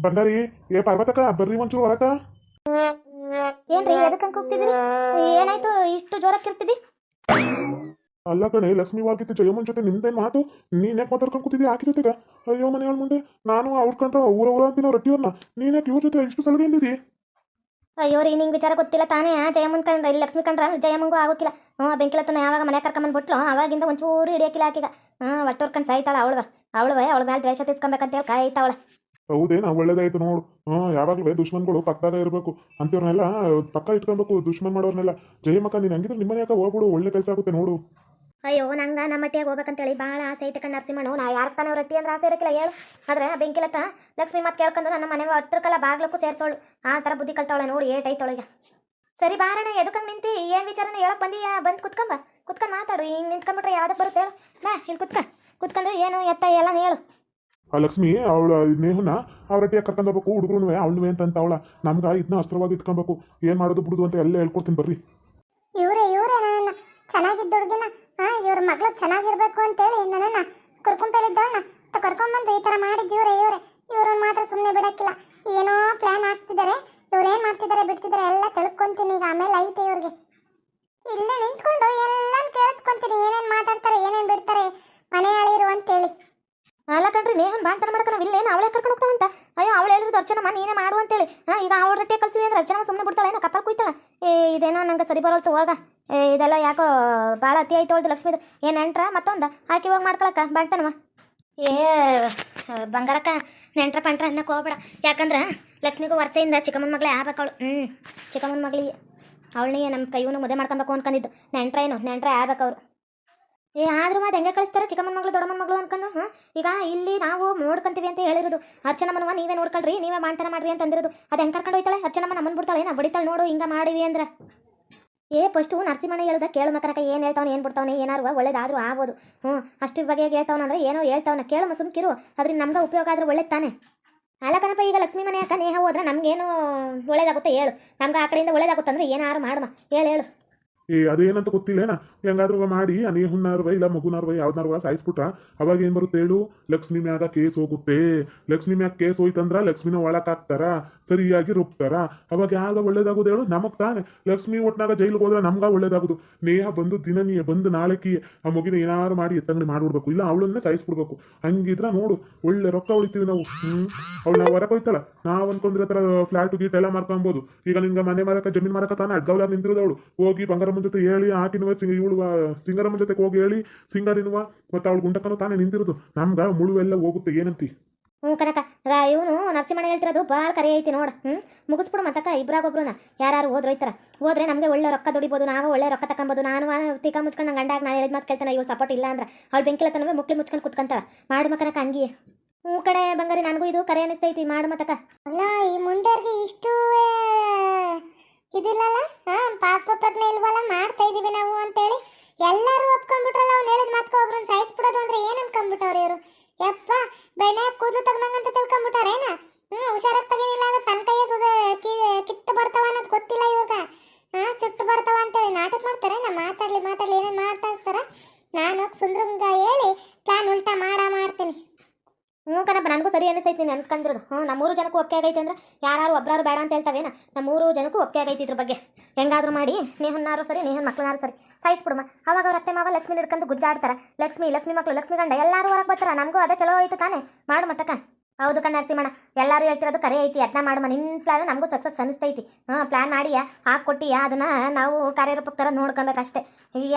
ಬಂದಾರಿ. ಏ ಪಾರ್ವತಕ್ಕ ಬರ್ರಿ ಒಂಚೂರು ಹೊರಕ. ಏನ್ರಿ ಎದಕ್ಕಂತ ಹೋಗ್ತಿದ್ರಿ? ಏನಾಯ್ತು ಇಷ್ಟು ಜೋರಾಗಿ ಕಿರ್ತಿದ್ದಿ? ಅಲ್ಲ ಕಣೆ, ಲಕ್ಷ್ಮಿ ವಾಲ್ಗಿತ್ತು ಜಯಮ್ಮನ್ ಜೊತೆ ನಿಮ್ದೇನ್ ಮಾತು? ನೀನ್ ಯಾಕೆ ಮಾತಾಡ್ಕೊಂಡ್ ಕೂತಿದ್ದಿ ಆಕಿ ಜೊತೆಗ? ಅಯ್ಯೋ ಮನೆಯವ್ರ ಮುಂದೆ ನಾನು ಅವ್ರ ಕಂಡ್ರ ಊರ ಅಂತೀನೋ ರಟ್ಟಿಯವ್ರನ್ನ, ನೀನ್ ಯಾಕೆ ಇವ್ರ ಜೊತೆ ಇಷ್ಟು ಸಲಹೆ ಎಂದಿದಿ? ಅಯ್ಯೋ ರೀ, ನಿಂಗೆ ವಿಚಾರ ಗೊತ್ತಿಲ್ಲ ತಾನೇ. ಜಯಮ್ಮನ್ ಕಂಡ್ರ ಇಲ್ಲಿ ಲಕ್ಷ್ಮಿ ಕಂಡ್ರ ಜಯಮ್ಮಂಗೂ ಆಗೋಕಿಲ್ಲ. ಬೆಂಕಿಲತ್ತನ ಯಾವಾಗ ಮನೆ ಕರ್ಕೊಂಬಂದ್ಬಿಟ್ಲು ಅವಾಗಿಂದ ಒಂಚೂರು ಹಿಡಿಯೋಕಿಲ್ಲ ಆಕಿಗ. ಒಟ್ಟೋರ್ಕಂಡು ಸಾಯ್ತಾಳ ಅವಳ ಮೇಲೆ ದ್ವೇಷ ತಿಸ್ಕೊಬೇಕಂತ ಹೇಳಿ ಕಾಯ್ತಾವಳ. ಹೌದೇನಾ? ಒಳ್ಳೇದಾಯ್ತು ನೋಡು. ಯಾವಾಗ್ಲೂ ದುಶ್ಮನ್ಗಳು ಪಕ್ಕದಾಗ ಇರಬೇಕು, ಅಂತವ್ರನ್ನೆಲ್ಲ ಪಕ್ಕ ಇಟ್ಕೊಬೇಕು. ದುಶ್ಮನ್ ಮಾಡೋರ್ನೆಲ್ಲ. ಜಯಮ್ಮಕ್ಕ ನೀನ್ ಹಂಗಿದ್ರೆ ನಿಮ್ಮನೆ ಯಾಕೆ ಹೋಗ್ಬಿಡು, ಒಳ್ಳೆ ಕೆಲಸ ಆಗುತ್ತೆ ನೋಡು. ಅಯ್ಯೋ ನಂಗೆ ನಮ್ಮ ಮಟ್ಟಿಯಾಗ ಹೋಗ್ಬೇಕಂತೇಳಿ ಭಾಳ ಆಸೆ ಐತೆ ಕಣ್ಣು ನರಸಿಂಹಣ್ಣು. ನಾ ಯಾರು ತಾನೇ ರೊಟ್ಟಿ ಅಂದ್ರೆ ಆಸೆ ಇರಕ್ಕಿಲ್ಲ ಹೇಳು. ಆದ್ರೆ ಬೆಂಕಿಲತ್ತ ಲಕ್ಷ್ಮಿ ಮತ್ತೆ ಕೇಳ್ಕೊಂಡು ನನ್ನ ಮನೆ ಹತ್ರಕ್ಕಲ್ಲ ಬಾಗ್ಲಕ್ಕೂ ಸೇರ್ಸೋಳು. ಆ ಥರ ಬುದ್ಧಿ ಕಲ್ತಾವಳೆ ನೋಡಿ, ಏಟೈತೊಳಗೆ. ಸರಿ ಬಾರಣ, ಎದಕ್ಕಂಗೆ ನಿಂತಿ? ಏನು ವಿಚಾರನ ಹೇಳಕ್ ಬಂದು ಕುತ್ಕೊಂಡ್ ಮಾತಾಡು. ಹಿಂಗೆ ನಿಂತ್ಕೊಂಡ್ಬಿಟ್ರೆ ಯಾವ್ದಕ್ಕೆ ಬರುತ್ತೆ ಹೇಳು? ಬಾ ಇಲ್ಲಿ ಕುತ್ಕೊಂಡ್ರೆ ಏನು ಎತ್ತ ಎಲ್ಲ ಹೇಳು. ಆ ಲಕ್ಷ್ಮಿ ಅವಳ ನೇಹುನ ಅವ್ರಟ್ಟಿಯಾಗ ಕರ್ಕೊಂಡು ಹೋಗ್ಬೇಕು, ಹುಡುಗರುವೆ ಅವಳುವೆ ಅಂತ ಅವಳ ನಮ್ಗ ಇದನ್ನ ಅಸ್ತ್ರವಾಗಿ ಇಟ್ಕೊಬೇಕು. ಏನ್ ಮಾಡೋದು ಬಿಡುದು ಅಂತ ಎಲ್ಲ ಹೇಳ್ಕೊಡ್ತೀನಿ ಬರ್ರಿ. ಇವರೇ ನನ್ನ ಚೆನ್ನಾಗಿದ್ದ ಹುಡುಗಿನ, ಇವ್ರ ಮಗಳು ಚೆನ್ನಾಗಿರ್ಬೇಕು ಅಂತೇಳಿ ನನ್ನನ್ನ ಕರ್ಕೊಂಡ್ಬಂದಿದ್ದವಳನ್ನ ಕರ್ಕೊಂಡ್ಬಂದು ಈ ಥರ ಮಾಡಿದ್ದು ಇವ್ರನ್ನ ಮಾತ್ರ ಸುಮ್ಮನೆ ಬಿಡಕ್ಕಿಲ್ಲ. ಏನೋ ಪ್ಲಾನ್ ಹಾಕ್ತಿದ್ದಾರೆ. ಇವ್ರೇನು ಮಾಡ್ತಿದ್ದಾರೆ ಬಿಡ್ತಿದ್ದಾರೆ ಎಲ್ಲ ತಿಳ್ಕೊಂತೀನಿ. ಈಗ ಆಮೇಲೆ ಐತೆ ಇವ್ರಿಗೆ. ಇಲ್ಲೇ ನಿಂತ್ಕೊಂಡು ಎಲ್ಲ ಕೇಳಿಸ್ಕೊಂತೀನಿ, ಏನೇನು ಮಾತಾಡ್ತಾರೆ ಏನೇನು ಬಿಡ್ತಾರೆ ಮನೆ ಆಳಿರು ಅಂತೇಳಿ. ಅಲ್ಲ ಕಣ್ರಿ, ನೇಹನ್ ಬಾಣ್ತನ ಮಾಡಕ ನಾವು ಇಲ್ಲೇನು ಅವಳೇ ಕರ್ಕೊಂಡು ಹೋಗ್ತಾಳಂತ. ಅಯ್ಯೋ ಅವಳು ಹೇಳಿದ್ರು ಅರ್ಚನಮ್ಮ ನೀನೇ ಮಾಡು ಅಂತೇಳಿ. ಈಗ ಅವಳ ರೊಟ್ಟಿ ಕಳ್ಸಿವಿ ಅಂದ್ರೆ ಅರ್ಚನಮ್ಮ ಸುಮ್ಮನೆ ಬಿಡ್ತಾಳೆ, ಏನೋ ಕಪ್ಪಲ್ ಕುಯ್ತಾಳ. ಇದೇನೋ ನಂಗೆ ಸರಿ ಬರೋಲ್ತು ಹೋಗ. ಇದೆಲ್ಲ ಯಾಕೋ ಭಾಳ ಅತಿ ಆಯ್ತು ಅವಳ್ದು ಲಕ್ಷ್ಮಿದು. ಏನು ನೆಂಟ್ರ ಮತ್ತೊಂದು ಹಾಕಿ ಹೋಗಿ ಮಾಡ್ಕೊಳಕ್ಕ ಬಾಣ್ತನಮ್ಮ. ಬಂಗಾರಕ್ಕ ನೆಂಟ್ರ ಪಂಟ್ರ ಅನ್ನಕ್ಕೆ ಹೋಗ್ಬೇಡ. ಯಾಕಂದ್ರೆ ಲಕ್ಷ್ಮಿಗೂ ವರ್ಷದಿಂದ ಚಿಕ್ಕಮ್ಮನ ಮಗಳೇ ಆಗ್ಬೇಕು ಅವಳು. ಚಿಕ್ಕಮ್ಮನ ಮಗಳಿಗೆ ಅವಳನ್ನೇ ನಮ್ಮ ಕೈಯನ್ನು ಮದುವೆ ಮಾಡ್ಕೊಬೇಕು ಅನ್ಕೊಂಡಿದ್ದು. ನೆಂಟ್ರ ಆಗ್ಬೇಕು ಅವರು. ಆದ್ರೂ ಅದು ಹೆಂಗೆ ಕಳಿಸ್ತಾರೆ ಚಿಕ್ಕಮ್ಮನ ಮಗಳು ದೊಡ್ಡಮ್ಮನ ಮಗಳು ಅನ್ಕೊಂಡು. ಈಗ ಇಲ್ಲಿ ನಾವು ನೋಡ್ಕೊಂತೀವಿ ಅಂತ ಹೇಳಿರೋದು. ಅರ್ಚನಮ್ಮನವ ನೀವೇ ನೋಡ್ಕೊಳ್ರಿ, ನೀವೇ ಮಾಡ್ತಾನ ಮಾಡ್ರಿ ಅಂತ ಅಂದಿರೋದು. ಅದು ಹೆಂಗೆ ಕರ್ಕೊಂಡು ಹೋಯ್ತಾಳೆ ಅರ್ಚನಮ್ಮ? ನಮ್ಮನ್ನು ಬಿಡ್ತಾಳೆ ನಾ ಬಡಿತಾಳೆ ನೋಡು ಹಿಂಗೆ ಮಾಡಿವಿ ಅಂದ್ರೆ. ಫಸ್ಟು ನರಸಿಂಹಣ್ಣ ಹೇಳ್ದ ಕೇಳು ಮಕನಕ. ಏನು ಹೇಳ್ತಾವನೆ ಏನು ಬಿಡ್ತಾವನೆ, ಏನಾರು ಒಳ್ಳೇದಾದ್ರೂ ಆಗ್ಬೋದು. ಅಷ್ಟು ಬಗೆಗೆ ಹೇಳ್ತಾವನಂದ್ರೆ ಏನೋ ಹೇಳ್ತಾವನ ಕೇಳು ಸುಮ್ಕಿರು. ಅದ್ರಿಂದ ನಮ್ಗೆ ಉಪಯೋಗ ಆದ್ರೆ ಒಳ್ಳೇದು ತಾನೆ. ಅಲ್ಲ ಕಣಪ್ಪ, ಈಗ ಲಕ್ಷ್ಮೀ ಮನೆ ಯಾಕೆ ನೇಹ ಹೋದ್ರೆ ನಮ್ಗೇನು ಒಳ್ಳೇದಾಗುತ್ತೆ ಹೇಳು? ನಮ್ಗೆ ಆ ಕಡೆಯಿಂದ ಒಳ್ಳೇದಾಗುತ್ತೆ ಅಂದ್ರೆ ಏನಾರು ಮಾಡಮ್ಮ ಹೇಳು. ಅದೇನಂತ ಗೊತ್ತಿಲ್ಲೇನ? ಹೆಂಗಾದ್ರೂ ಮಾಡಿ ನೇಹುನ್ನಾರ್ವ ಇಲ್ಲ ಮಗುನಾರ್ವ ಯಾವ್ದಾರ್ವ ಸಾಯಿಸ್ಬಿಟ್ಟ ಅವಾಗ ಏನ್ ಬರುತ್ತೆ ಹೇಳು? ಲಕ್ಷ್ಮಿ ಮ್ಯಾಗ ಕೇಸ್ ಹೋಗುತ್ತೆ. ಲಕ್ಷ್ಮಿ ಮ್ಯಾಗ ಕೇಸ್ ಹೋಯ್ತಂದ್ರ ಲಕ್ಷ್ಮಿನ ಒಳಕ್ ಹಾಕ್ತಾರ, ಸರಿಯಾಗಿ ರುಬ್ತಾರ. ಅವಾಗ ಯಾವಾಗ ಒಳ್ಳೇದಾಗುದು ಹೇಳು? ನಮಗ್ ತಾನೆ. ಲಕ್ಷ್ಮಿ ಒಟ್ನಾಗ ಜೈಲಿಗೆ ಹೋದ್ರೆ ನಮ್ಗ ಒಳ್ಳೇದಾಗುದು. ನೇಹ ಬಂದು ದಿನನೀಯ ಬಂದು ನಾಳೆಕಿ ಆ ಮಗಿನ ಏನಾರು ಮಾಡಿ ಎತ್ತಂಗಡಿ ಮಾಡ್ಬಿಡ್ಬೇಕು, ಇಲ್ಲ ಅವಳನ್ನೇ ಸಾಯಿಸ್ಬಿಡ್ಬೇಕು. ಹಂಗಿದ್ರ ನೋಡು ಒಳ್ಳೆ ರೊಕ್ಕ ಉಳಿತೀವಿ ನಾವು. ಅವಳು ನಾವು ಹೊರಗೆ ಹೋಯ್ತಾಳ, ನಾವ್ ಅನ್ಕೊಂಡ್ರೆ ಹತ್ರ ಫ್ಲಾಟ್ ಗೀಟ್ ಎಲ್ಲ ಮಾರ್ಕೊಬೋದು. ಈಗ ನಿಂಗ ಮನೆ ಮಾರಕ ಜಮೀನ್ ಮಾರಕ ತಾನೆ ಅಡ್ಗವ್ಲಾಗ ನಿಂತಿರೋದವಳು. ಹೋಗಿ ಬಂಗಾರಮ್ಮನ ಜೊತೆ ಹೇಳಿ ಆಕಿನುವ ಇವಳು ಸಿಂಗರಮ್ಮನ ಜೊತೆ ಹೋಗಿ ಹೇಳಿ ಸಿಂಗಾರಿನುವ ಮತ್ತೆ ಅವಳು ಗುಂಡಕ್ಕನು ತಾನೇ ನಿಂತಿರೋದು. ನಮ್ಗ ಮುಳುವೆಲ್ಲ ಹೋಗುತ್ತೆ. ಏನಂತಿ? ಕನಕ ಇವನು ನರಸಿಂಹಣ್ಣ ಹೇಳ್ತಿರೋದು ಭಾಳ ಕರೆ ಐತಿ ನೋಡು. ಮುಗಿಸ್ಬಿಡು ಮತ್ತಕ್ಕ ಇಬ್ರಾಗೊಬ್ರುನ. ಯಾರು ಹೋದ್ರೆ ನಮಗೆ ಒಳ್ಳೆ ರೊಕ್ಕ ದುಡಿಬೋದು, ನಾವು ಒಳ್ಳೆ ರೊಕ್ಕ ತಗೊಂಬೋದು. ನಾನು ತೀಕ ಮುಚ್ಕೊಂಡು ನಂಗೆ ಗಂಡಾಗ ನಾನು ಹೇಳಿದ್ ಮಾತು ಕೇಳ್ತಾನೆ. ಇವ್ರು ಸಪೋರ್ಟ್ ಇಲ್ಲ ಅಂದ್ರೆ ಅವಳು ಬೆಂಕಿಲತ್ತನವೇ ಮುಕ್ಳಿ ಮುಚ್ಕೊಂಡು ಕುತ್ಕೊಂತಾಳ. ಮಾಡು ಮಕನಕ ಹಂಗಿಯೇ. ಕಡೆ ಬಂಗಾರಿ, ನನಗೂ ಇದು ಕರೆ ಅನಿಸ್ತೈತಿ. ಮಾಡು ಮತ್ತಕ್ಕ. ಅಲ್ಲ ಈ ಮುಂಡರ್ಗೆ ಇಷ್ಟು ಇದಿಲ್ಲಲ್ಲ, ಪಾಪ ಪ್ರಜ್ಞೆ ಇಲ್ವಲ್ಲ, ಮಾಡ್ತಾ ಇದೀವಿ ನಾವು ಅಂತೇಳಿ ಎಲ್ಲರೂ ಒಪ್ಕೊಂಡ್ಬಿಟ್ರಲ್ಲ. ಅವ್ನು ಹೇಳಿದ ಮಾತ್ಕ ಒಬ್ರನ್ನ ಸಾಯಿಸ್ಬಿಡೋದು ಅಂದ್ರೆ ಏನ್ ಅನ್ಕೊಂಡ್ಬಿಟ್ಟವ್ರು ಇವರು? ಯಪ್ಪ ಬೆಣ್ಣೆ ಕೂದಲು ತಗೊಂಡಂಗಂತ ತಿಳ್ಕೊಂಡ್ಬಿಟ್ಟಾರೇನ? ಹುಷಾರಾಗಿ ತಗೇನಿಲ್ಲ ಅಂದ್ರೆ ತನ್ನ ಕೈಯ ಕಿತ್ತು ಬರ್ತಾವ ಅನ್ನೋದು ಗೊತ್ತಿಲ್ಲ ಇವಾಗ. ಸಿಟ್ಟು ಬರ್ತಾವ ಅಂತೇಳಿ ನಾಟಕ ಮಾಡ್ತಾರೆ. ನಾ ಮಾತಾಡ್ಲಿ ಏನೇನು ಮಾಡ್ತಾ ಇರ್ತಾರ. ನಾನು ಸುಂದ್ರಂಗ ಹೇಳಿ ಪ್ಲಾನ್ ಉಲ್ಟಾ ಮಾಡ್ತೀನಿ. ಕಣಪ್ಪ, ನನಗೂ ಸರಿ ಅನಿಸ್ತೈತಿ ನೀನು ಅನ್ಕೊಂಡಿರೋದು. ನಮ್ಮೂರು ಜನಕ್ಕೂ ಒಪ್ಪಿಗೆ ಆಗೈತೆ ಅಂದ್ರೆ ಯಾರು ಒಬ್ಬರಾರು ಬೇಡ ಅಂತ ಹೇಳ್ತಾವೇನ? ನಮ್ಮೂರು ಜನಕ್ಕೂ ಒಪ್ಪಿಗೆ ಆಗೈತಿ ಇದ್ರ ಬಗ್ಗೆ. ಹೆಂಗಾದ್ರೂ ಮಾಡಿ ನೇಹನ್ನಾರು ಸರಿ, ನೇಹನ್ ಮಕ್ಳನ್ನಾರು ಸರಿ ಸಾಯಿಸ್ಬಿಡಮ್ಮ. ಅವಾಗ ಅವ್ರ ಅತ್ತೆ ಮಾವ ಲಕ್ಷ್ಮಿ ಹಿಡ್ಕೊಂಡು ಗುಜ್ಜಾಡ್ತಾರ. ಲಕ್ಷ್ಮಿ ಮಕ್ಕಳು, ಲಕ್ಷ್ಮಿ ಗಂಡ ಎಲ್ಲರೂ ಹೊರಗೆ ಬರ್ತಾರ. ನಮಗೂ ಅದೇ ಚಲೋ ಐತೆ ತಾನೆ. ಮಾಡು ಮತ್ತಕ್ಕ. ಹೌದು ಕಣ್ಣ ನರಸಿಂಹಣ್ಣ, ಎಲ್ಲರೂ ಹೇಳ್ತಿರೋದು ಕರೆ ಐತಿ. ಅದನ್ನ ಮಾಡಮ್ಮ. ನಿನ್ನ ಪ್ಲಾನು ನಮಗೂ ಸಕ್ಸಸ್ ಅನಿಸ್ತೈತಿ. ಪ್ಲಾನ್ ಮಾಡಿಯಾ ಹಾಕ್ಕೊಟ್ಟಿಯಾ, ಅದನ್ನ ನಾವು ಕಾರ್ಯರೂಪಕ್ಕೆ ತರ ನೋಡ್ಕೊಬೇಕಷ್ಟೇ.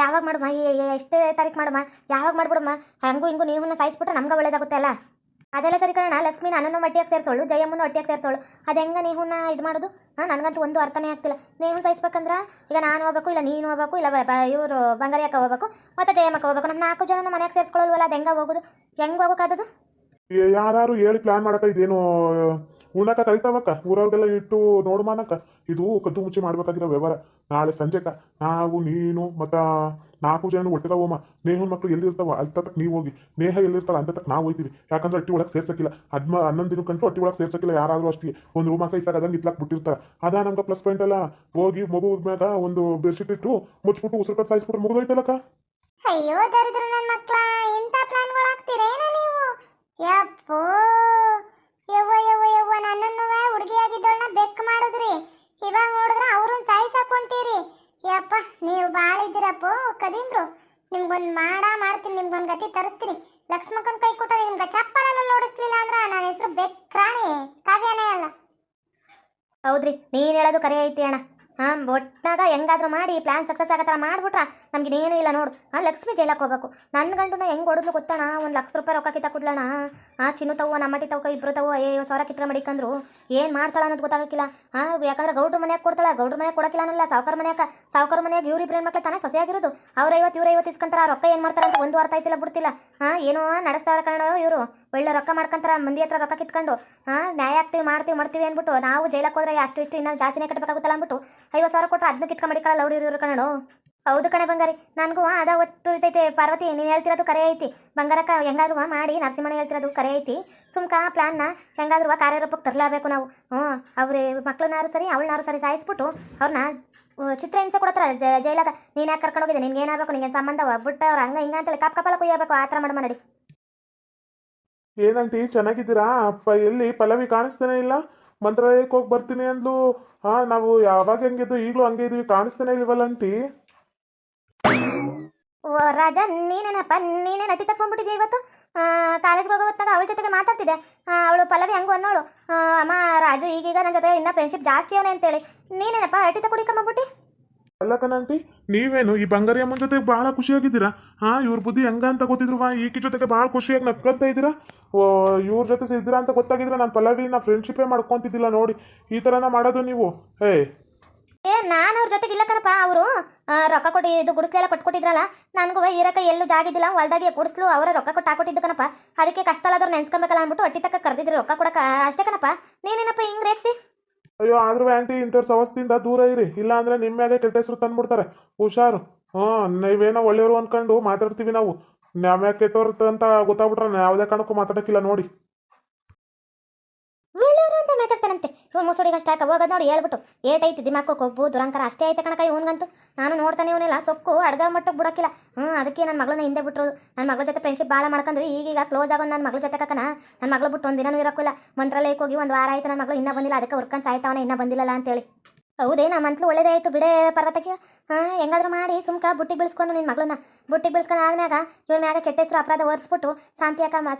ಯಾವಾಗ ಮಾಡಮ್ಮ? ಎಷ್ಟೇ ತಾರೀಕು ಮಾಡಮ್ಮ? ಯಾವಾಗ ಮಾಡ್ಬಿಡಮ್ಮ? ಹಂಗೂ ಹಿಂಗೂ ನೀವು ಸಾಯಿಸ್ಬಿಟ್ರೆ ನಮ್ಗೆ ಒಳ್ಳೇದಾಗುತ್ತೆ ಅಲ್ಲ. ಅದೆಲ್ಲ ಸರಿ ಕಣ. ಲಕ್ಷ್ಮಿ ನನ್ನನ್ನು ಒಟ್ಟಿಯಾಗಿ ಸೇರಿಸೋಳು, ಜಯಮ್ಮನ್ನು ಒಟ್ಟಿಯಾಗಿ ಸೇರಿಸೋಳು. ಅದು ಹೆಂಗೆ ನೇಹುನ ಇದು ಮಾಡೋದು? ನನಗಂತೂ ಒಂದು ಅರ್ಥನೇ ಆಗ್ತಿಲ್ಲ. ನೇಹು ಸಾಯಿಸ್ಬೇಕಂದ್ರೆ ಈಗ ನಾನು ಹೋಗ್ಬೇಕು, ಇಲ್ಲ ನೀನು ಹೋಗ್ಬೇಕು, ಇಲ್ಲ ಇವರು ಬಂಗಾರಿಯಕ್ಕ ಹೋಗ್ಬೇಕು, ಮತ್ತು ಜಯಮ್ಮಕ್ಕ ಹೋಗ್ಬೇಕು. ನಮ್ಮ 4 ಜನ ಮನೆಯಾಗ ಸೇರಿಸ್ಕೊಳ್ಳಲ್ವಲ್ಲ, ಅದು ಹೆಂಗೆ ಹೋಗೋದು? ಹೆಂಗೆ ಹೋಗೋಕ್ಕಾದದು? ಯಾರು ಹೇಳಿ ಪ್ಲಾನ್ ಮಾಡಕ? ಇದೇನು ಉಣ್ಣಕ ಕರಿತಾವಕ್ಕ? ಊರವ್ರಿಗೆಲ್ಲ ಇಟ್ಟು ನೋಡ್ಮಾನಕ್ಕ. ಇದು ಕದ್ದು ಮುಚ್ಚಿ ಮಾಡ್ಬೇಕಾಗಿರೋ ವ್ಯವಹಾರ. ನಾಳೆ ಸಂಜೆಕ ನಾವು ನೀನು ಮತ್ತು 4 ಜನ ಒಟ್ಟಿಗೆ ಹೋಮ. ನೇಹನ್ ಮಕ್ಳು ಎಲ್ಲಿರ್ತಾವ ಅಲ್ಲಿ ತಕ್ಕ ನೀವು ಹೋಗಿ, ನೇಹ ಎಲ್ಲಿರ್ತಾಳ ಅಂತ ತಕ್ಕ ನಾವು ಹೋಗ್ತೀವಿ. ಯಾಕಂದ್ರೆ ಅಟ್ಟಿ ಒಳಗೆ ಸೇರ್ಸಕ್ಕಿಲ್ಲ. 11 ದಿನಕ್ಕಂತೂ ಅಟ್ಟಿ ಒಳಗೆ ಸೇರ್ಸಕ್ಕಿಲ್ಲ ಯಾರಾದ್ರೂ ಅಷ್ಟಿಗೆ. ಒಂದು ರೂಮ್ ಹಾಕ ಇತ್ತಾಗ ಅದಂಗೆ ಇತ್ಲಾಕ್ ಬಿಟ್ಟಿರ್ತಾರೆ. ಅದ ನಮ್ಗೆ ಪ್ಲಸ್ ಪಾಯಿಂಟ್ ಅಲ್ಲ. ಹೋಗಿ ಮಗು ಮ್ಯಾಗ ಒಂದು ಬೆಡ್ಶೀಟ್ ಇಟ್ಟು ಮುಚ್ಬಿಟ್ಟು ಉಸಿರು ಕಟ್ಟು ಸಾಯಿಸ್ಬಿಟ್ರೆ ಮುಗಿದೋಯ್ತಲ್ಲಕ್ಕ. ಅಯ್ಯೋ ದರಿದ್ರ ನನ್ನ ಮಕ್ಳ, ಇಂಥ ಪ್ಲಾನ್ಗಳು ನಿಮ್ಗೊಂದು ಗತಿ ತರಿಸ್ತೀನಿ. ಲಕ್ಷ್ಮಕ್ಕನ ಕೈ ಕೊಟ್ಟ ನಿಮ್ಗೆ ಚಪ್ಪಲಲ್ಲಿ ಓಡಿಸ್ಲಿಲ್ಲ ಅಂದ್ರೆ ನನ್ನ ಹೆಸರು ಬೆಕ್ರಾಣಿ ಕಾವ್ಯನೇ ಅಲ್ಲ. ಹೌದ್ರಿ, ನೀನು ಹೇಳೋದು ಕರೆ ಐತಿ ಅಣ್ಣ. ಒಟ್ನಾಗ ಹೆಂಗಾದ್ರೂ ಮಾಡಿ ಪ್ಲಾನ್ ಸಕ್ಸಸ್ ಆಗೋ ಥರ ಮಾಡ್ಬಿಟ್ರೆ ನಮ್ಗೆ ಇನ್ನೇನು ಇಲ್ಲ ನೋಡು. ಲಕ್ಷ್ಮಿ ಜೈಲಕ್ಕೆ ಹೋಗ್ಬೇಕು. ನನ್ನ ಗಂಟುನ ಹೆಂಗೆ ಹೊಡೆದ್ಲು ಗೊತ್ತಣ, ₹1,00,000 ರೊಕ್ಕ ಕಿತ್ತಾಕುದ್ಲಣ. ಚಿನ್ನು ತವು ನಮ್ಮಟಿ ತವಕ ಇಬ್ಬರು ತವು 50,000 ಕಿತ್ಕ ಮಡಿಕಂದ್ರು. ಏನು ಮಾಡ್ತಾಳ ಅನ್ನೋದು ಗೊತ್ತಾಗಕ್ಕಿಲ್ಲ. ಯಾಕಂದ್ರೆ ಗೌಡ್ರ ಮನ್ಯಾಗ ಕೊಡ್ತಾಳ, ಗೌಡ್ರ ಮನ್ಯಾಗ ಕೊಡಕ್ಕಿಲ್ಲ ಅನ್ನಲ್ಲ. ಸಾವುಕಾರ ಮನ್ಯಾಗ ಇವ್ರಿಬ್ರು ಹೆಣ್ಮಕ್ಳು ತಾನೇ ಸೊಸೆಯಾಗಿರೋದು. ಅವ್ರು 50 ಇವ್ರು 50 ಇಸ್ಕೊಂತಾರ. ರೊಕ್ಕ ಏನು ಮಾಡ್ತಾರ ಅಂತ ಒಂದು ಅರ್ಥ ಆಯ್ತಿಲ್ಲ ಬಿಡ್ತಿಲ್ಲ. ಏನೋ ನಡೆಸ್ತಾವ್ರ ಕನ್ನಡ ಇವರು. ಒಳ್ಳೆ ರೊಕ್ಕ ಮಾಡ್ಕೊಂತಾರ, ಮಂದಿ ಹತ್ರ ರೊಕ್ಕ ಕಿತ್ಕೊಂಡು. ನ್ಯಾಯ ಆಗ್ತೀವಿ ಮಾಡ್ತೀವಿ ಅಂದ್ಬಿಟ್ಟು ನಾವು ಜೈಲಕ್ಕೆ ಹೋದ್ರೆ ಅಷ್ಟು ಇಷ್ಟು ಇನ್ನೂ ಜಾಸ್ತಿನೇ ಕಟ್ಟಬೇಕಾಗುತ್ತಲ್ಲ ಅಂದ್ಬಿಟ್ಟು 50,000 ಕೊಟ್ಟರು ಅದನ್ನ ಕಿತ್ಕ ಮಡಿಕೊಳ್ಳಲ್ಲ ಅವ್ರು ಇವ್ರು ಕನ್ನಡ. ಹೌದು ಕಣೆ ಬಂಗಾರಿ, ನನಗೂ ಅದ ಒಟ್ಟು ಇರ್ತೈತೆ. ಪಾರ್ವತಿ, ನೀನು ಹೇಳ್ತಿರೋದು ಕರೆ ಐತಿ. ಬಂಗಾರಕ್ಕ ಹೆಂಗಾದ್ರು ಮಾಡಿ ನರಸಿಂಹಣ್ಣ ಹೇಳ್ತಿರೋದು ಕರೆ ಐತಿ. ಸುಮ್ಕ ಪ್ಲಾನ್ನ ಹೆಂಗಾದ್ರು ಕಾರ್ಯರೂಪಕ್ಕೆ ತರಲೇಬೇಕು ನಾವು. ಅವ್ರ ಮಕ್ಳನ್ನಾರು ಸರಿ ಅವಳನ್ನಾರು ಸರಿ ಸಾಯಿಸ್ಬಿಟ್ಟು ಅವ್ರನ್ನ ಚಿತ್ರ ಹಿಂಸೆ ಕೊಡತ್ತಾರ ಜೈಲಾಗ. ನೀನು ಯಾಕೆ ಕರ್ಕೊಂಡು ಹೋಗಿದ್ದೆ, ನಿನ್ಗೆ ಏನಾಗಬೇಕು, ನಿಂಗೆ ಸಂಬಂಧ ಬಿಟ್ಟು ಅವ್ರು ಹಂಗೆ ಹಿಂಗೆ ಅಂತೇಳಿ ಕಪ್ಪಲ ಕುಯ್ಯಬೇಕು. ಆ ಥರ ಮಾಡಮ್ಮ ನಡಿ. ಏನಂಟಿ ಚೆನ್ನಾಗಿದ್ದೀರಾ? ಅಪ್ಪ ಎಲ್ಲಿ ಪಲ್ಲವಿ ಕಾಣಿಸ್ತಾನೆ ಇಲ್ಲ. ಮಂತ್ರಾಲಯಕ್ಕೆ ಹೋಗಿ ಬರ್ತೀನಿ ಅಂದ್ಲು. ನಾವು ಯಾವಾಗ ಹೆಂಗಿದ್ದು ಈಗಲೂ ಹಂಗೆ ಇದೀವಿ, ಕಾಣಿಸ್ತಾನೆ ಇಲ್ವಲ್ಲ ಅಂಟಿ. ಓ ರಾಜ, ನೀನೇನಪ್ಪ, ನೀನೇ ನಟಿ ತಕ್ಕೊಂಡ್ಬಿಟ್ಟಿದ್ಯಾ ಇವತ್ತು. ಕಾಲೇಜ್ಗೆ ಹೋಗೋ ಹೊತ್ತಾಗ ಅವಳ ಜೊತೆಗೆ ಮಾತಾಡ್ತಿದ್ದೆ. ಅವಳು ಪಲ್ಲವಿ ಹಂಗು ಅನ್ನೋಳು, ಅಮ್ಮ ರಾಜು ಈಗೀಗ ನನ್ನ ಜೊತೆ ಇನ್ನೂ ಫ್ರೆಂಡ್ಶಿಪ್ ಜಾಸ್ತಿ ಅವನೇ ಅಂತೇಳಿ. ನೀನೇನಪ್ಪ ಅಟಿ ತಗೊಡಿಕಂಬಿಟ್ಟು? ಅಲ್ಲ ಕಣಂಟಿ, ನೀವೇನು ಈ ಬಂಗಾರಿ ಅಮ್ಮನ ಜೊತೆ ಭಾಳ ಖುಷಿಯಾಗಿದ್ದೀರಾ? ಇವ್ರ ಬುದ್ಧಿ ಹೆಂಗ ಅಂತ ಗೊತ್ತಿದ್ರು ಈಕಿ ಜೊತೆಗೆ ಭಾಳ ಖುಷಿಯಾಗಿ ನಕ್ಕೊಂತ ಇದ್ದೀರಾ. ಇವ್ರ ಜೊತೆ ಇದ್ದೀರಾ ಅಂತ ಗೊತ್ತಾಗಿದ್ರೆ ನಾನು ಪಲ್ಲವಿನ ಫ್ರೆಂಡ್ಶಿಪ್ಪೇ ಮಾಡ್ಕೊತಿದ್ದಿಲ್ಲ ನೋಡಿ. ಈ ಥರನ ಮಾಡೋದು ನೀವು. ನಾನು ಅವ್ರ ಜೊತೆಗೆ ಇಲ್ಲ ಕಣಪ್ಪ. ಅವರು ರೊಕ್ಕ ಕೊಟ್ಟು ಇದು ಗುಡಿಸ್ಲೆಲ್ಲ ಕೊಟ್ಕೊಟ್ಟಿದ್ರಲ್ಲ, ನನಗೂ ಇರಕ್ಕ ಎಲ್ಲೂ ಜಾಗಿದ್ದಿಲ್ಲ. ಹೊಲ್ದಾಗೆ ಗುಡಿಸ್ಲು ಅವರ ರೊಕ್ಕ ಕೊಟ್ಟು ಹಾಕೊಟ್ಟಿದ್ದು ಕಣಪ್ಪ. ಅದಕ್ಕೆ ಕಷ್ಟ ಅಲ್ಲಾದ್ರೂ ನೆನ್ಸ್ಕೊಬೇಕಲ್ಲ ಅಂದ್ಬಿಟ್ಟು ಅಟ್ಟಿ ತಕ್ಕ ಕರೆದಿದ್ರು ರೊಕ್ಕ ಕೊಡಕ ಅಷ್ಟೇ ಕಣಪ್ಪ. ನೀನೇನಪ್ಪ ಹಿಂಗೆ ರೇಗ್ತಿ? ಅಯ್ಯೋ, ಆದ್ರೂ ಆಂಟಿ ಇಂಥವ್ರ ಸವಸ್ತಿಂದ ದೂರ ಇರಿ, ಇಲ್ಲ ಅಂದ್ರೆ ನಿಮ್ಮ ಮ್ಯಾಗೆ ಕೆಟ್ಟ ಹೆಸರು ತಂದ್ಬಿಡ್ತಾರೆ. ಹುಷಾರು. ನೀವೇನೋ ಒಳ್ಳೆಯವರು ಅನ್ಕೊಂಡು ಮಾತಾಡ್ತೀವಿ ನಾವು. ಮ್ಯಾಗ ಕೆಟ್ಟವ್ರ ಅಂತ ಗೊತ್ತಾಗ್ಬಿಟ್ರೆ ಯಾವುದೇ ಕಾರಣಕ್ಕೂ ಮಾತಾಡಕ್ಕಿಲ್ಲ ನೋಡಿ. ಒಳ್ಳೆಯವರು ಅಂತ ಮಾತಾಡ್ತಾನಂತೆ ಇವ್ನು. ಮುಸುಡಿಗೆ ಅಷ್ಟೇ ಹೋಗೋದು ನೋಡಿ ಹೇಳ್ಬಿಟ್ಟು. ಏಟೈತಿ ದಿಮಾಕು ಕೊಬ್ಬು ದುರಂಕಾರ ಅಷ್ಟೇ ಐತೆ ಕಣಕ ಇವನ್ಗಂತೂ. ನಾನು ನೋಡ್ತಾನೆ ಇವನೆಲ್ಲ ಸೊಕ್ಕು ಅಡ್ಗ ಮಟ್ಟಕ್ಕೆ ಬಿಡೋಕ್ಕಿಲ್ಲ. ಅದಕ್ಕೆ ನನ್ನ ಮಗಳನ್ನ ಹಿಂದೆ ಬಿಟ್ಟರು. ನನ್ನ ಮಗಳ ಜೊತೆ ಫ್ರೆಂಡ್ಶಿಪ್ ಭಾಳ ಮಾಡ್ಕೊಂಡು ಈಗೀಗ ಕ್ಲೋಸ್ ಆಗೋದು ನನ್ನ ಮಗಳ ಜೊತೆ ಕಕ್ಕನ. ನನ್ನ ಮಗಳು ಬಿಟ್ಟು ಒಂದು ದಿನನೂ ಇರೋಕ್ಕಿಲ್ಲ. ಮಂತ್ರಾಲಯಕ್ಕೆ ಹೋಗಿ 1 ವಾರ ಆಯ್ತು, ನನ್ನ ಮಗಳು ಇನ್ನೂ ಬಂದಿಲ್ಲ. ಅದಕ್ಕೆ ಹುರ್ಕೊಂಡು ಸಾಯ್ತಾವನ ಇನ್ನೂ ಬಂದಿಲ್ಲಲ್ಲ ಅಂತೇಳಿ. ಹೌದೇನಾ ಮಂತ್ಲು ಒಳ್ಳೇದೇ ಆಯಿತು ಬಿಡೇ ಪರ್ವತಕ್ಕೆ. ಹೆಂಗಾದ್ರೂ ಮಾಡಿ ಸುಮ್ಕ ಬುಟ್ಟಿಗೆ ಬೀಳಿಸ್ಕೊಂಡು ನಿನ್ನ ಮಗಳನ್ನ ಬುಟ್ಟಿಗೆ ಬೀಳ್ಸ್ಕೊಂಡು ಆದ್ಮ್ಯಾಗ ಇವನ ಮ್ಯಾಗ ಕೆಟ್ಟ ಹೆಸರು ಅಪರಾಧ ಒರೆಸ್ಬಿಟ್ಟು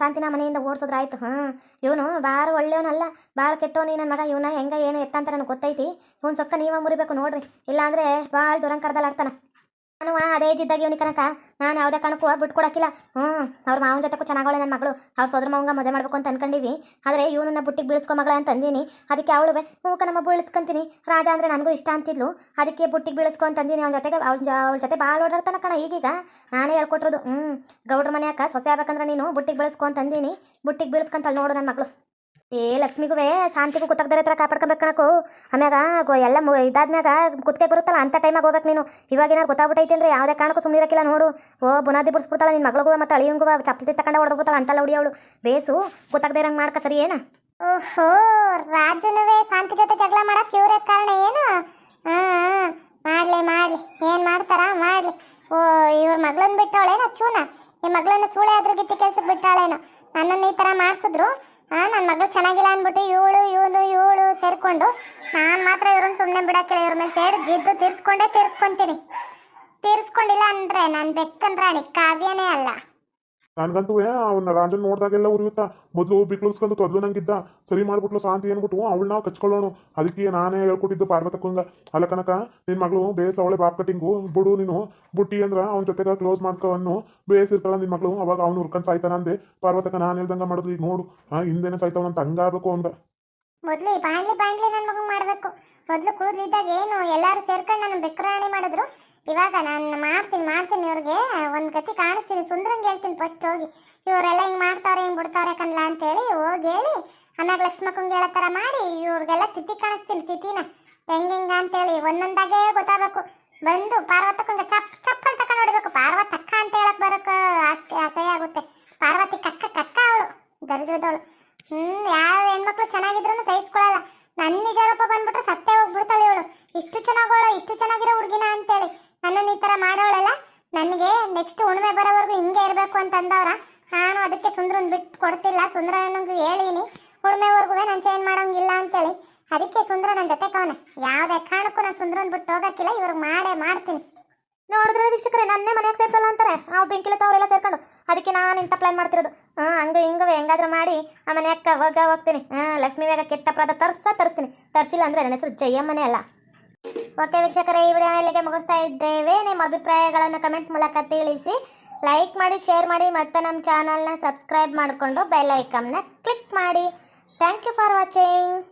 ಶಾಂತಿನ ಮನೆಯಿಂದ ಓಡಿಸೋದ್ರ ಆಯ್ತು. ಇವನು ಭಾಳ ಒಳ್ಳೆಯವನಲ್ಲ, ಭಾಳ ಕೆಟ್ಟವನು ನನ್ನ ಮಗ. ಇವನ ಹೆಂಗೆ ಏನು ಎತ್ತಂತ ನನಗೆ ಗೊತ್ತೈತಿ. ಇವ್ನು ಸೊಕ್ಕ ನೀವೇ ಮುರಿಬೇಕು ನೋಡ್ರಿ, ಇಲ್ಲಾಂದರೆ ಭಾಳ ದುರಂಕರದಲ್ಲಿ ಆಡ್ತಾನೆ. ನಾನು ಅದೇ ಜಿದ್ದಾಗ ಇವನಿ ಕನಕ ನಾನು ಯಾವುದೇ ಕಾರಣಕ್ಕೂ ಬಿಟ್ಟು ಕೊಡೋಕ್ಕಿಲ್ಲ. ಅವ್ರ ಮಾವನ ಜೊತೆಗೂ ಚೆನ್ನಾಗವಳೆ ನನ್ನ ಮಗಳು. ಅವ್ರ ಸೋದರ ಮಾವಂಗ ಮದುವೆ ಮಾಡ್ಬೇಕು ಅಂತ ಅನ್ಕೊಂಡಿವಿ. ಆದರೆ ಇವನನ್ನ ಬುಟ್ಟಿಗೆ ಬೀಳಿಸ್ಕೊ ಮಗಳ ಅಂತ ಅಂದೀನಿ. ಅದಕ್ಕೆ ಅವಳು ನಮ್ಮ ಬೀಳಿಸ್ಕೊಂತೀನಿ. ರಾಜ ಅಂದರೆ ನನಗೂ ಇಷ್ಟ ಅಂತಿದ್ಲು. ಅದಕ್ಕೆ ಬುಟ್ಟಿಗೆ ಬೀಳಿಸ್ಕೊ ಅಂತ ಅಂದೀನಿ. ಅವನ ಜೊತೆಗೆ ಅವಳ ಜೊತೆ ಭಾಳ ಓಡಾಡ್ತಾನ ಕಣ. ಈಗೀಗ ನಾನೇ ಹೇಳ್ಕೊಟ್ರದು. ಗೌಡ್ರ ಮನ್ಯಾಕ ಸೊಸೆ ಆಗ್ಬೇಕಂದ್ರೆ ನೀನು ಬುಟ್ಟಿಗೆ ಬೀಳಿಸ್ಕೊ ಅಂತ ಅಂದೀನಿ. ಬುಟ್ಟಿಗೆ ಬೀಳಿಸ್ಕೊಂತಲ್ಲಿ ನೋಡು ನನ್ನ ಮಗಳು. ಲಕ್ಷ್ಮಿಗೂ ಶಾಂತಿಗೂ ಕುತ್ತಗದರೆ ಹತ್ರ ಕಾಪಾಡ್ಕೊಬೇಕು ಕಣಕು. ಆಮ್ಯಾಗ ಎಲ್ಲ ಇದಾದ್ಮ್ಯಾಗ ಕುತ್ತಿಗೆ ಬರುತ್ತಲ್ಲ ಅಂಥ ಟೈಮಾಗ ಹೋಗ್ಬೇಕು ನೀನು. ಇವಾಗೇನಾರು ಗೊತ್ತಾಗ್ಬಿಟ್ಟೈತಿ ಅಂದರೆ ಯಾವುದೇ ಕಾರಣಕ್ಕೂ ಸುಮ್ಮನೆ ಇರಕ್ಕಿಲ್ಲ ನೋಡು. ಬುನಾದಿ ಬಿಡಿಸ್ಬಿಡ್ತಾಳೆ ನಿನ್ನ ಮಗಳಿಗೂ ಮತ್ತು ಅಳಿಯಂಗೂ ಚಪ್ಪಲಿ ತಗೊಂಡು ಹೊಡೆದ್ಬಿಡ್ತಾಳೆ ಅಂತಲ್ಲ ಹೊಡಿ ಅವಳು. ಬೇಸು ಗೊತ್ತಾಗದೇ ಇರಂಗೆ ಮಾಡ್ಕ ಸರಿ ಏನ? ಓಹೋ, ರಾಜುನುವೆ ಶಾಂತಿ ಜೊತೆ ಜಗಳ ಮಾಡಕ್ಕೆ ಇವರೇ ಕಾರಣ ಏನು? ಮಾಡ್ಲಿ ಏನು ಮಾಡ್ತಾರ ಮಾಡ್ಲಿ. ಇವ್ರ ಮಗಳನ್ನ ಬಿಟ್ಟವಳೇನ ಚೂನ? ಈ ಮಗಳನ್ನ ಸೂಳೆ ಅದ್ರ ಗಿತ್ತಿ ಕೆಲ್ಸಕ್ಕೆ ಬಿಟ್ಟಾಳೇನೋ. ನನ್ನನ್ನು ಈ ಥರ ಮಾಡಿಸಿದ್ರು. ನನ್ನ ಮಗಳು ಚೆನ್ನಾಗಿಲ್ಲ ಅಂದ್ಬಿಟ್ಟು ಇವಳು ಸೇರಿಕೊಂಡು ನಾನು ಮಾತ್ರ ಇವ್ರನ್ನ ಸುಮ್ಮನೆ ಬಿಡೋಕ್ಕಿಲ್ಲ. ಇವ್ರ ಮೇಲೆ ಸೇರಿ ಜಿದ್ದು ತೀರಿಸ್ಕೊಂತೀನಿ. ತೀರಿಸ್ಕೊಂಡಿಲ್ಲ ಅಂದರೆ ನಾನು ಬೆಕ್ಕನ್ ರಾಣಿ ಕಾವ್ಯನೇ ಅಲ್ಲ. ನನ್ಗಂತೂ ಅವನ್ನ ರಾಜನ್ ನೋಡ್ದಾಗೆಲ್ಲ ಉರಿಯುತ್ತಾ. ಮೊದಲು ಬಿಕ್ಳಿಸ್ಕೊಂಡು ತೊದ್ಲು ನಂಗಿದ್ದ, ಸರಿ ಮಾಡ್ಬಿಟ್ಲು ಶಾಂತಿ ಏನ್ಬಿಟ್ಟು ಅವಳನ್ನ ಕಚ್ಕೊಳ್ಳೋಣ. ಅದಕ್ಕೆ ನಾನೇ ಹೇಳ್ಕೊಟ್ಟಿದ್ದು ಪಾರ್ವತಕ್ಕಂಗ. ಅಲ್ಲ ಕನಕ, ನಿನ್ನ ಮಗಳು ಬೇಸ್ ಅವಳೆ ಬಾಪ್ ಕಟ್ಟಿಂಗು ಬಿಡು. ನೀನು ಬುಟ್ಟಿ ಅಂದ್ರ ಅವನ ಜೊತೆಗೆ ಕ್ಲೋಸ್ ಮಾಡ್ಕೊಂಡು ಬೇಸಿರ್ತಾಳ ನಿನ್ನ ಮಗಳು. ಅವಾಗ ಅವ್ನು ಹುರ್ಕೊಂಡು ಸಾಯ್ತಾನ ಅಂದೆ. ಪಾರ್ವತಕ್ಕ ನಾನು ಹೇಳ್ದಂಗ ಮಾಡೋದು. ಈಗ ನೋಡು ಹಿಂದೇನೆ ಸಾಯ್ತಾವನಂತ ಹಂಗಾಗಬೇಕು ಅವಂಗ. ಮೊದಲು ಈ ಬಾಂಡ್ಲಿ ನನ್ನ ಮಗಂಗೆ ಮಾಡಬೇಕು. ಮೊದಲು ಕೂದಲಿದ್ದಾಗ ಏನು ಎಲ್ಲರೂ ಸೇರ್ಕೊಂಡು ನನ್ನ ಬೆಕ್ಕರಾಣಿ ಮಾಡಿದ್ರು. ಇವಾಗ ನಾನು ಮಾಡ್ತೀನಿ ಇವ್ರಿಗೆ ಒಂದು ಗತಿ ಕಾಣಿಸ್ತೀನಿ. ಸುಂದ್ರಂಗೆ ಹೇಳ್ತೀನಿ ಫಸ್ಟ್ ಹೋಗಿ. ಇವರೆಲ್ಲ ಹಿಂಗೆ ಮಾಡ್ತಾವ್ರೆ ಹಿಂಗೆ ಬಿಡ್ತಾವ್ರೆ ಕನ್ಲ ಅಂತೇಳಿ ಹೋಗಿ ಹೇಳಿ ಆಮ್ಯಾಗ ಲಕ್ಷ್ಮಕ್ಕಂಗೆ ಹೇಳೋ ಥರ ಮಾಡಿ ಇವ್ರಿಗೆಲ್ಲ ತಿಥಿ ಕಾಣಿಸ್ತೀನಿ. ತಿಥಿನ ಹೆಂಗೆ ಅಂತೇಳಿ ಒಂದೊಂದಾಗೇ ಗೊತ್ತಾಗಬೇಕು. ಬಂದು ಪಾರ್ವತಕ್ಕಂಗೆ ಚಪ್ಪಲ್ ತಕೊಂಡು ಹೊಡಿಬೇಕು. ಪಾರ್ವತಕ್ಕ ಅಂತ ಹೇಳಕ್ ಬರೋಕೆ ಅಸಹ್ಯ ಆಗುತ್ತೆ. ಪಾರ್ವತಿ ಕಕ್ಕ ಅವಳು ದರಿದ್ರದವಳು. ಯಾವ ಹೆಣ್ಮಕ್ಳು ಚೆನ್ನಾಗಿದ್ರು ಸಹಿಸ್ಕೊಳ್ಳಲ್ಲ. ನನ್ನ ನಿಜ ರೂಪ ಬಂದ್ಬಿಟ್ರೆ ಸತ್ತೇ ಹೋಗ್ಬಿಡ್ತಾಳೆ ಇವಳು. ಇಷ್ಟು ಚೆನ್ನಾಗಿರೋ ಹುಡುಗಿನ ಅಂತೇಳಿ ನನ್ನನ್ನು ಈ ಥರ ಮಾಡೋಳಲ್ಲ. ನನಗೆ ನೆಕ್ಸ್ಟ್ ಉಣ್ಮೆ ಬರೋವರೆಗೂ ಹಿಂಗೆ ಇರಬೇಕು ಅಂತ ಅಂದವ್ರ. ನಾನು ಅದಕ್ಕೆ ಸುಂದ್ರನ್ ಬಿಟ್ಟು ಕೊಡ್ತಿಲ್ಲ. ಸುಂದ್ರನಿಗೆ ಹೇಳೀನಿ ಉಣ್ಮೆವರೆಗೂ ನಾನು ಚೇಂಜ್ ಮಾಡೋಂಗಿಲ್ಲ ಅಂತೇಳಿ. ಅದಕ್ಕೆ ಸುಂದ್ರ ನನ್ನ ಜೊತೆ ಕವನೆ. ಯಾವುದೇ ಕಾರಣಕ್ಕೂ ನಾನು ಸುಂದ್ರನ್ ಬಿಟ್ಟು ಹೋಗೋಕ್ಕಿಲ್ಲ. ಇವ್ರಿಗೆ ಮಾಡ್ತೀನಿ. ನೋಡಿದ್ರೆ ವೀಕ್ಷಕರೇ ನನ್ನೇ ಮನೆಯಾಗ ಸೇರ್ಸಲ್ಲ ಅಂತಾರೆ ನಾವು ಬೆಂಕಿಲತ್ತ ಅವರೆಲ್ಲ ಸೇರ್ಕೊಂಡು ಅದಕ್ಕೆ ನಾನು ಇಂಥ ಪ್ಲಾನ್ ಮಾಡ್ತಿರೋದು ಹಂಗೆ ಹಿಂಗವೆ ಹೆಂಗಾದ್ರೂ ಮಾಡಿ ಆ ಮನೆಯಕ್ಕ ಹೋಗ್ತೀನಿ ಲಕ್ಷ್ಮೀ ಬೇಗ ಕೆಟ್ಟ ಅಪರಾಧ ತರಿಸ್ತೀನಿ ತರಿಸಿಲ್ಲ ಅಂದರೆ ನನ್ನ ಹೆಸರು ಜಯಮ್ಮನೇ ಅಲ್ಲ. ಓಕೆ ವೀಕ್ಷಕರೇ, ಈ ವಿಡಿಯೋ ಇಲ್ಲಿಗೆ ಮುಗಿಸ್ತಾ ಇದ್ದೇವೆ. ನಿಮ್ಮ ಅಭಿಪ್ರಾಯಗಳನ್ನು ಕಮೆಂಟ್ಸ್ ಮೂಲಕ ತಿಳಿಸಿ, ಲೈಕ್ ಮಾಡಿ, ಶೇರ್ ಮಾಡಿ ಮತ್ತು ನಮ್ಮ ಚಾನಲ್ನ ಸಬ್ಸ್ಕ್ರೈಬ್ ಮಾಡಿಕೊಂಡು ಬೆಲ್ ಐಕನ್ನ ಕ್ಲಿಕ್ ಮಾಡಿ. Thank you for watching.